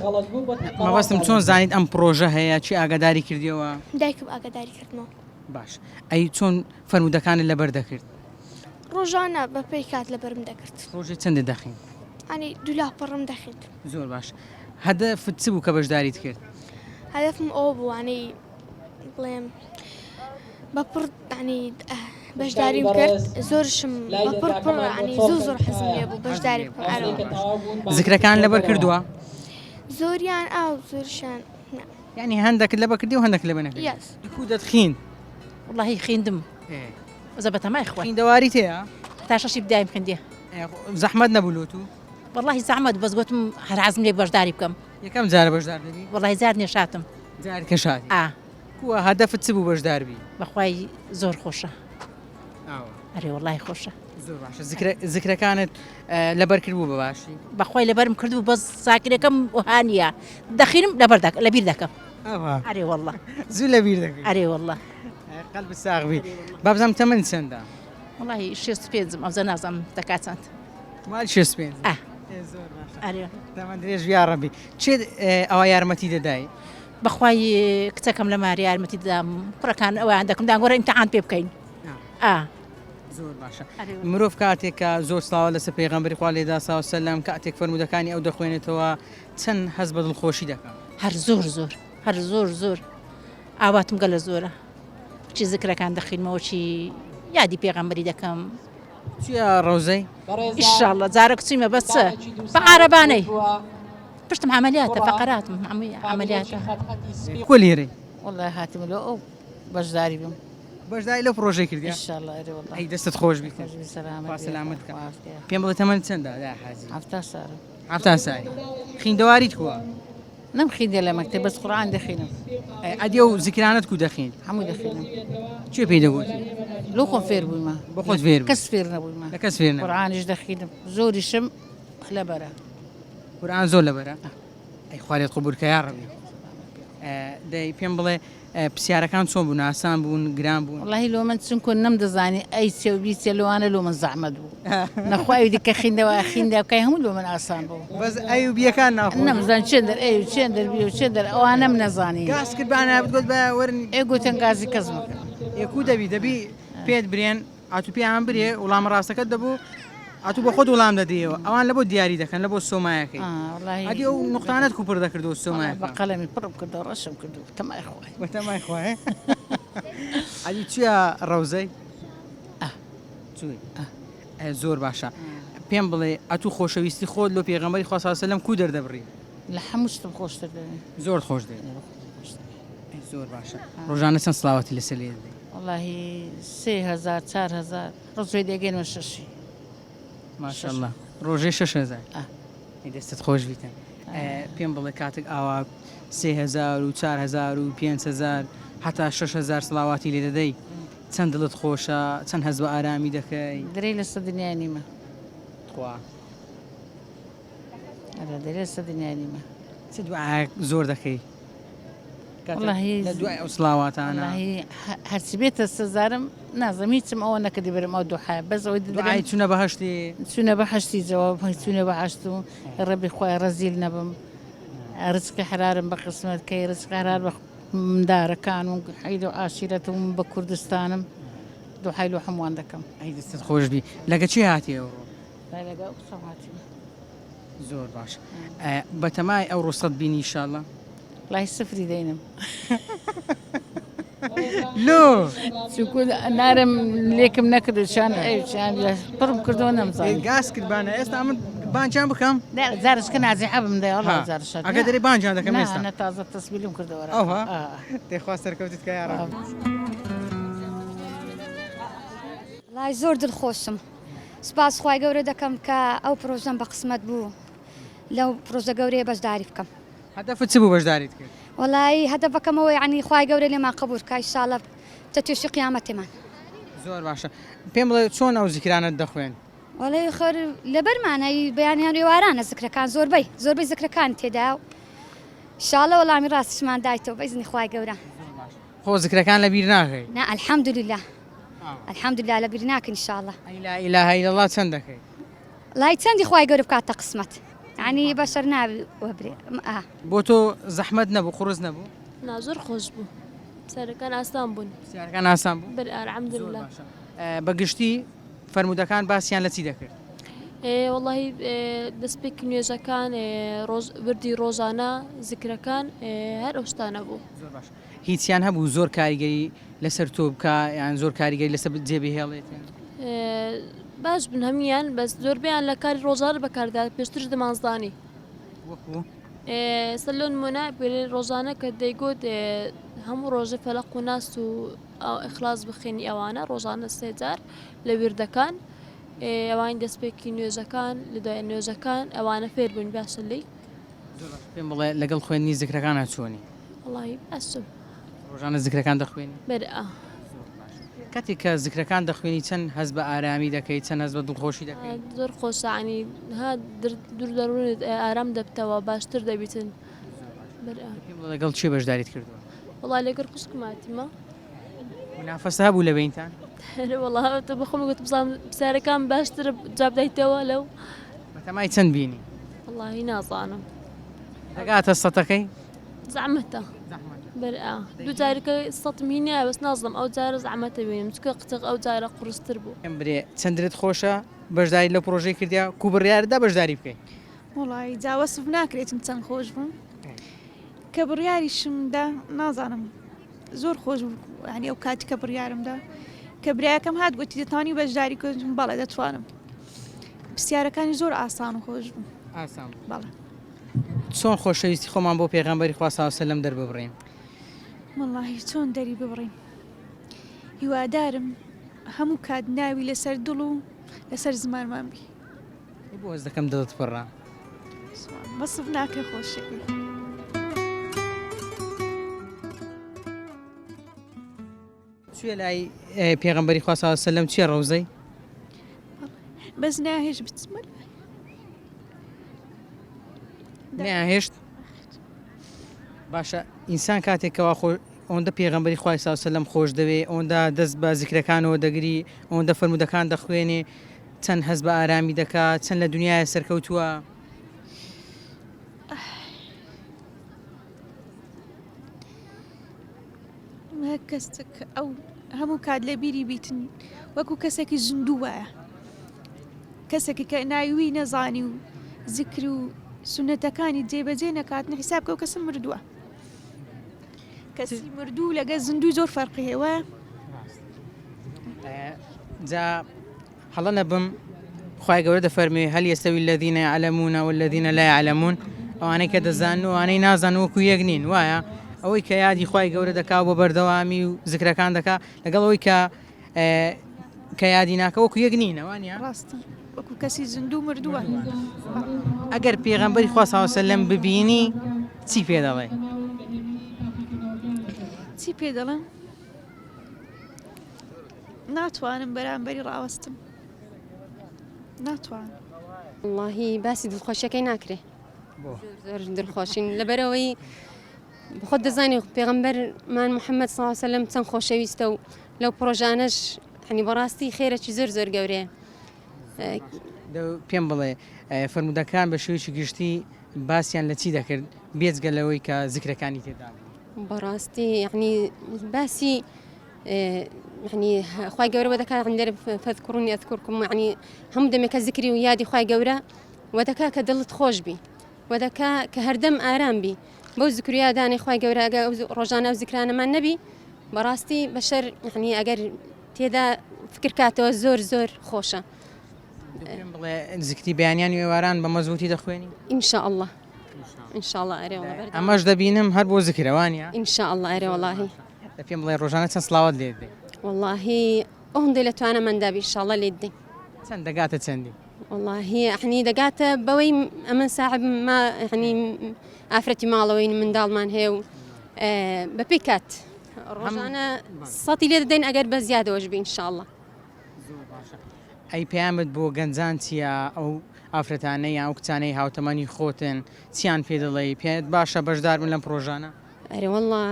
مەبەستم چۆن زانیت ئەم پرۆژە هەیە چی ئاگاداری کردیەوە؟ دایکم ئاگاداری کردمەوە باش ئەی چۆن فەرمودەکانت لەبەر دەکرد؟ ڕۆژانە بە پێی کات لەبەرم دەکرد ڕۆژێ چەندە دەخین؟ ئەنی دولاپەڕم دەخیت زۆر باش هەدەفت چ بوو کە بەشداریت کرد؟ هەدەفم ئەوە بوو ئەنی بڵێم بە پڕ ینی بەشداریم کرد زۆرشم بەپڕ ینی زۆر حەزم لێ بوو بەشداری بکەم ذکرەکان لەبەر کردووە زۆریان ئاو زۆرشان یعنی هەندێک لەبەر کردی و هەندێک لەبەر نەکردی کو دەتخین والله خیندم زەبەتە مای خوای خوێندەواری تەیە تا شەشی بدایم خوێندێ زەحمەت نەبوو لۆ تو والله زەحمەت بەس گوتم هەر حەزم لێ بەشداری بکەم یەکەم جارە بەشدار دەبی والله زار نێشاتم جارکە شاتی کووە هەدەفت چ بوو بەشدار بی بەخوای زۆر خۆشە ئەرێ والله خۆشە زۆر باشە ذکرەکانت لەبەر کرد بوو بەباشی بەخوای لەبەرم کردو بەس ساکرەکەم وهانیە دەخینم لەبیر دەکەم ئەرێ والله زوو لەبیر دەکەم ئەرێ والله قەلب ساغبی بابزەم تەمەن چەندە والله 65 ئەوزە نازانم دەکا چەند مال 65 ئەرێ تەمەن درێژ یا ڕەبی چێ ئەوە یارمەتی دەدای بەخوای کچەکەم لە ماری یارمەتی دەدام کوڕەکان ئەویان دەکەم داگۆرە ئیمتحان پێ بکەین زۆر باشە مرۆڤ کاتێکە زۆر سڵاوە لەسەر پێغەمبەری خوا لێدا ساو سەلام کاتێک فەرمودەکانی ئەو دەخوێنێتەوە چەند هەست بە دڵخۆشی دەکەم هەر زۆر هەر زۆر ئاواتم گەلە زۆرە چی ذکرەکان دەخینمەوە چی یادی پێغەمبەری دەکەم چیە ڕۆزەی ئینشاءڵڵە جارە کچیمە بەس بە عارەبانەی پشتم عملیاتە فەقەراتم عملیاتە کۆ لێرەی والله هاتم لە ئەو بەشداری بم بەشداری لەو پرۆژەی کردی ئینشاءڵڵە ئەرێ والله ئەی دەستت خۆش بیت سەلامت بکە پێم بڵێ تەمەن چەندە حاجی 7 ساڵە 7 ساڵی خوێندەواریت کووە نەمخیندێ لە مەکتەب بەس قورئان دەخوێنم ئەدی ئەو زیکرانت کو دەخوێن هەموو دەخوێنم چێ پێی دەگوتی لۆ خۆم فێر بوویمە بۆ خۆت فێر کەس فێر نەبوویمە لە کەس فێر نەبوو قورئانیش دەخوێنم زۆریشم لەبەرە قورئان زۆر لەبەرە ئەی خوارێت قبولکە یا ڕەبی دەی پێم بڵێ پرسیارەکان چۆن بوون ئاسان بوون گران بوون والله لۆ من چونکۆ نەمدەزانی ئەی سێ و بیسێ لەوانە لۆ من زەحمەت بوو نەخوای دیکە خوێندە بکەی هەموو لۆ من ئاسان بوو بەس ئەی و بیەکان ناخۆ نەمزان چێن دەر ئەی و چێن دەربی و چێن دەر ئەوانەم نەزانی گاز کرد بانە بگوت بە وەرنی ئێ گوتن گازی کەس مەکە یەکو دەبی پێت برێن ئاتو پێیان برێ وڵام ڕاستەکەت دەبوو ئاتو بە خۆت وڵام دەدەیەوە ئەوان لە بۆ دیاری دەکەن لە بۆ سۆمایەکەی ئەدی ئەو نقطانت کوپڕ دەکردەوە سۆمایە بە قەلەمی پڕم کردەوە ڕەشم کردو تەمای خوای بە تەمای خوای ئەدی چییە ڕەوزەی زۆر باشە پێم بڵێ ئەتوو خۆشەویستی خۆت لۆ پێغەمبەری خوا صلی الله علیه و سلم کو دەردەبڕی لە هەموو شتم خۆشتر دەوێت زۆر خۆش دەوێت زۆر باشە ڕۆژانە چەند سڵاوەتی لەسەر لێ دەدەی والله 3000 4000 ڕۆژێ دەگەینەوە شەشی ماشەڵڵا ڕۆژێ 6000 دەستت خۆش بیتن پێم بڵێ کاتێک ئاوا 3000 و 4000 و 5000 هەتا 6000 سڵاواتی لێ دەدەی چەند دڵت خۆشە چەند هەز بە ئارامی دەکەی درێ لەسەر دنیای نیمە خوا درێ لەسەر دنیای نیمە چ دوعا زۆر دەکەی لە دوای ئەو سڵاواتانە هەرچی بێتە سەزارم نازەم هیچم ئەوە نەکردی برم ئەو دوحای بەس ئەوەی دوعای چوونە بەهەشتی چوونە بەهەشتی جەواب چوونە بەهەشت و ڕەبی خوای ڕەزیل نەبم ڕزقی حرارم بە قسمەتکەی ڕزقی حرار بە مندارەکان و حەید و عاشیرەتم بە کوردستانم دوحای لۆ هەمووان دەکەم ئەی دەستت خۆش بی لەگە چی هاتی ئەوڕۆ لەگە قسە هاتی زۆر باش بەتەمای ئەو ڕۆستەت بینی ئینشاڵڵا لای سفری دەینم لۆ چونکو نارم لێکم نەکردو چیان ئەوچیان لە پڕم کردەوە نەمزانانی گاز کرد بانە ئێستا من بانجان بکەم زارشکە نازیحە بم دەی هەڵا زارش ئەگە دەری بانجان دەکەم ئێستا نە تازە تەسبیلم کردەوە ئەوها تێخوا سەرکەوتت کە یاڕە لای زۆر دڵخۆشم سپاس خوای گەورە دەکەم کە ئەو پرۆژەم بە قسمەت بوو لەو پرۆژە گەورەیە بەشداری بکەم هەدەفت چ بوو بەشداریت کرد وەڵی هەدەفەکەمەوە یعنی خوای گەورە لێمان قبول کە ئینشاڵڵا تە توێشی قیامەتێمان زۆر باشە پێم بڵێ چۆن ئەو زیکرانت دەخوێن وەڵی خەر لەبەرمانەی بەیانیان ێوارانە زیکرەکان زۆربەی زیکرەکان تێدا و ئینشاڵڵا وەڵامی ڕاستیشمان دایتەوە بە ئیزنی خوای گەورە خۆ زیکرەکان لەبیر ناکەی نا الحەمدولله الحەمدولله لەبیر ناکەین ئینشاڵڵا لا ئیلاهە ئیلەڵڵا چەند دەکەی لای چەندی خوای گەورە بکاتە قسمەت ینی بەشەر ناوی وەبرێ بۆ تۆ زەحمەت نەبوو قوڕز نەبوو نا زۆر خۆش بوو سەرەکان ئاسان بوون سیارەکان ئاسان بوو الحەمدولله بەگشتی فەرمودەکان باسییان لە چی دەکرد والله دەستپێک نوێژەکان وردی ڕۆژانە زیکرەکان هەر ئەو شتانە بوو. هیچیان هەبوو زۆر کاریگەری لەسەر تۆ بکە یان زۆر کاریگەری لەسەر جێبهێڵێت باش بن هەمیان بەس زۆربیان لە کاری ڕۆژانە بەکاردا پێشتر دەمانزانی سەر نمونە ڕۆژانە کە دەیگوت هەموو ڕۆژە فەلەق و ناس و ئیخلاص بخێنی ئەوانە ڕۆژانە 3 جار لە وردەکان ئەوان دەستپێکی نوێژەکان لە دوای نوێژەکان ئەوانە فێر بوون باشە لی پێم بڵێ لەگەڵ خوێندنی زیکرەکانە چۆنی وڵی ئەسم ڕۆژانە زیکرەکان دەخوێنی بەرئا کاتێک کە زیکرەکان دەخوێنی چەند هەست بە ئارامی دەکەیت چەند هەست بە دڵخۆشی دەکەیت زۆر خۆشانی ها دوور دەڕونت ئارام دەبتەوە باشتر دەبیتن لەگەڵ چی بەشداریت کردووە وڵای لەگەر خوشکماتیمە نافەسە هەبوو لە بینتان وڵا بەخۆم گوت بزانم پرسیارەکان باشتر جواب دایتەوە لەو بەتەمای چەند بینی وڵی نازانم دەگاتە سەتەکەی زەحمەتە بەرئا دوو جارەکە سەتم هینە بەس نازڵم ئەو جارە زەحمەتە بینم چکە قچق ئەو جارە قورستر بوو ئەم برێ چەندرت خۆشە بەشداری لە پرۆژەی کردیا کو بڕیاردا بەشداری بکەیت وڵی جاوەسف ناکرێتم چەند خۆش بووم کە بڕیاریشمدا نازانم زۆر خۆش بوو ینی ئەو کاتی کە بڕیارمدا کە برایەکەم هات گوتی دەتوانی بەشداری کردم بەڵێ دەتوانم پرسیارەکانی زۆر ئاسان و خۆش بوو ئاسان بەڵێ چۆن خۆشەویستی خۆمان بۆ پێغەمبەری خوا صلی الله علیه و سلم دەرببڕین وەڵاهی چۆن دەری ببڕین هیوادارم هەموو کات ناوی لەسەر دڵ و لەسەر زمانمان بی بۆ هەز دەکەم دڵت پڕە بەسف ناکرێ خۆشێکی چیە لای پێغەمبەری خوا صلی الله علیه و سلم چیە ڕەوزەی بەس ناهێش بچمە نەهێشت باشە ئینسان کاتێکەوە ئەوەندە پێغەمبەری خوای صلی الله علیه و سلم خۆش دەوێ ئەوەندە دەست بە زیکرەکانەوە دەگری ئەوەندە فەرمودەکان دەخوێنێ چەند هەست بە ئارامی دەکات چەند لە دنیای سەرکەوتووە کەسێک ئەو هەموو کات لە بیری بیتن وەکو کەسێکی زیندوو وایە کەسێکی کە ناوی نەزانی و زیکر و سونەتەکانی جێبەجێ نەکاتن حیساب کە ئەو کەسم مردووە کەسی مردوو لەگە زیندوی زۆر فەرقی هەیە جا هەڵە نەبم خوای گەورە دەفەرمێ هەل یەستەوی الذین یعلمون والذین لا یعلمون ئەوانەی کە دەزانن و ئەوانەی نازان وەکو یەک نین وایە ئەوەی کە یادی خوای گەورە دەکا بۆ بەردەوامی و زیکرەکان دەکا لەگەڵ ئەوەی کە یادی ناکە وەکو یەک نین ئەوانە ڕاستە وەکو کەسی زیندوو مردووە ئەگەر پێغەمبەری خوا صلی الله علیه و سلم ببینی چی پێ دەڵێ چی پێ دەڵێم ناتوانم بەرامبەری ڕاوەستم ناتوانم واللهی باسی دڵخۆشیەکەی ناکرێ زۆر دڵخۆشین لەبەرەوەی بخۆت دەزانی پێغەمبەرمان محەممەد صلی الله علیه و سلم چەند خۆشەویستە و لەو پرۆژانەش هەنی بەڕاستی خێرەکی زۆر زۆر گەورەیە پێم بڵێ فەرمودەکان بە شێوەیەکی گشتی باسییان لە چی دەکرد بێجگە لەوەی کە زیکرەکانی تێدا بەڕاستی یعنی باسی يعني خوای گەورە وەدەکا عندێ فەذکوڕونی ئەذکوڕکم يعني هەموو دەمێکە زیکری و یادی خوای گەورە وەدەکا کە دڵت خۆش بی وەدەکا کە هەردەم ئارام بی بەو زیکریادانی خوای گەورە ئەگە ڕۆژانە و زیکرانەمان نەبی بەڕاستی بەشەر يعني ئەگەر تێدا فکر کاتەوە زۆر زۆر خۆشە بڵێ زیکری بەیانیان و ئێواران بە مەزبوطی دەخوێنی ئینشاء الله ئینشاء الله ئەرێ وڵا ئەمەش دەبینم هەر بۆ زیکرەوانیە ئینشاء الله ئەرێ وڵاهی پێم بڵێ ڕۆژانە چەند سڵاوات لێ دێ واللهی ئەو هەندێک لە توانەمەندابی ئینشاء الله لێ دێ چەند دەگاتە چەندی واللهی يعني دەگاتە بەوەی ئەمە ساحب ما يعني ئافرەتی ماڵەوەی منداڵمان هەیە و بەپێی کات ڕۆژانە سەتی لێ دەدەین ئەگەر بە زیادەوەش بی ئینشاء الله ئەی پەیامت بۆ گەنجان چییە ئەو ئافرەتانەی یان ئەو کچانەی هاوتەمەنی خۆتن چیان پێ دەڵێ پێت باشە بەشدار بن لەم پرۆژانە ئەرێ والله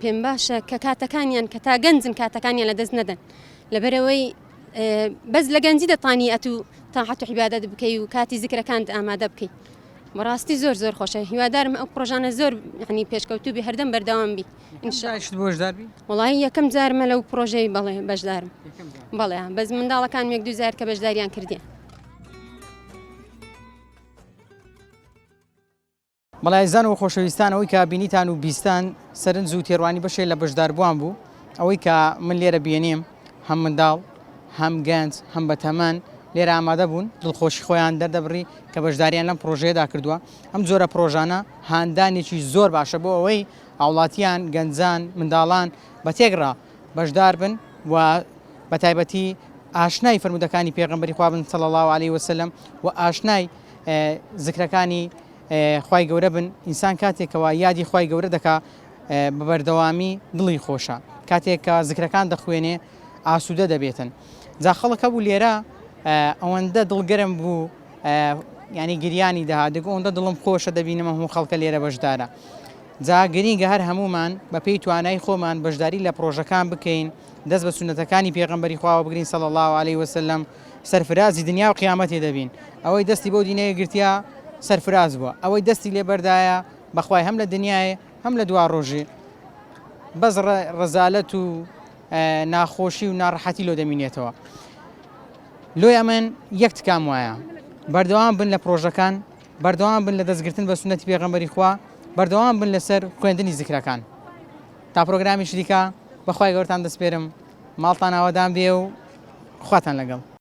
پێم باشە کە کاتەکانیان کە تا گەنجن کاتەکانیان لە دەست نەدەن لەبەرەوەی بەس لە گەنجی دەتوانی ئەتو تاعەت و عیبادەت بکەی و کاتی زیکرەکانت ئامادە بکەی بەڕاستی زۆر زۆر خۆشە هیوادارم ئەو پرۆژانە زۆر يعني پێشکەوتوبی هەردەم بەردەوام بی بۆشداربی وڵی یەکەم جارمە لەو پرۆژەی بەڵێ بەشدارم بەڵێ بەس منداڵەکان یەک دوو زار کە بەشداریان کردیان بەڵایزان و خۆشەویستان ئەوەی کە بینیتان و بیستان سەرنج و تێڕوانی بەشێ لە بەشداربووان بوو ئەوەی کە من لێرە بێنیم هەم منداڵ هەم گەنج هەم بەتەمەن لێرە ئامادە بوون دڵخۆشی خۆیان دەردەبڕی کە بەشداریان لەم پرۆژەیەدا کردووە ئەم جۆرە پرۆژانە هاندانێکی زۆر باشە بۆ ئەوەی ئاوڵاتیان گەنجان منداڵان بە تێگڕا بەشدار بن و بە تایبەتی ئاشنای فرمودەکانی پێغەمبەری خوا بن صلی الله علیه وسلم و ئاشنای ذکرەکانی خوای گەورە بن ئینسان کاتێکەوە یادی خوای گەورە دەکا بە بەردەوامی دڵی خۆشە کاتێک کە ذکرەکان دەخوێنێ ئاسوودە دەبێتن جا خەڵک هەبوو لێرە ئەوەندە دڵگەرم بوو ینی گریانی داها دەگو ئەوەندە دڵم خۆشە دەبینم هەموو خەڵکە لێرە بەشدارە جا گرینگە هەر هەمومان بە پێی توانای خۆمان بەشداری لە پرۆژەکان بکەین دەست بە سونەتەکانی پێغەمبەری خواوە بگرین صلی الله علیه وسلم سەرفرازی دنیا و قیامەتێ دەبین ئەوەی دەستی بۆ دینەیە گرتیا سەرفراز بووە ئەوەی دەستی لێبەردایە بەخوای هەم لە دنیاە هەم لە دوا ڕۆژێ بەس ڕەزالەت و ناخۆشی و ناڕەحەتی لۆ دەمینێتەوە لۆی ئەمن یەک تکام وایە بەردەوام بن لە پرۆژەکان بەردەوام بن لە دەستگرتن بە سونەتی پێغەمبەری خوا بەردەوام بن لەسەر خوێندنی زیکرەکان تا پرۆگرامی شریکە بەخوای گەورەتان دەسپێرم ماڵتان ئاوادان بێ و خواتان لەگەڵ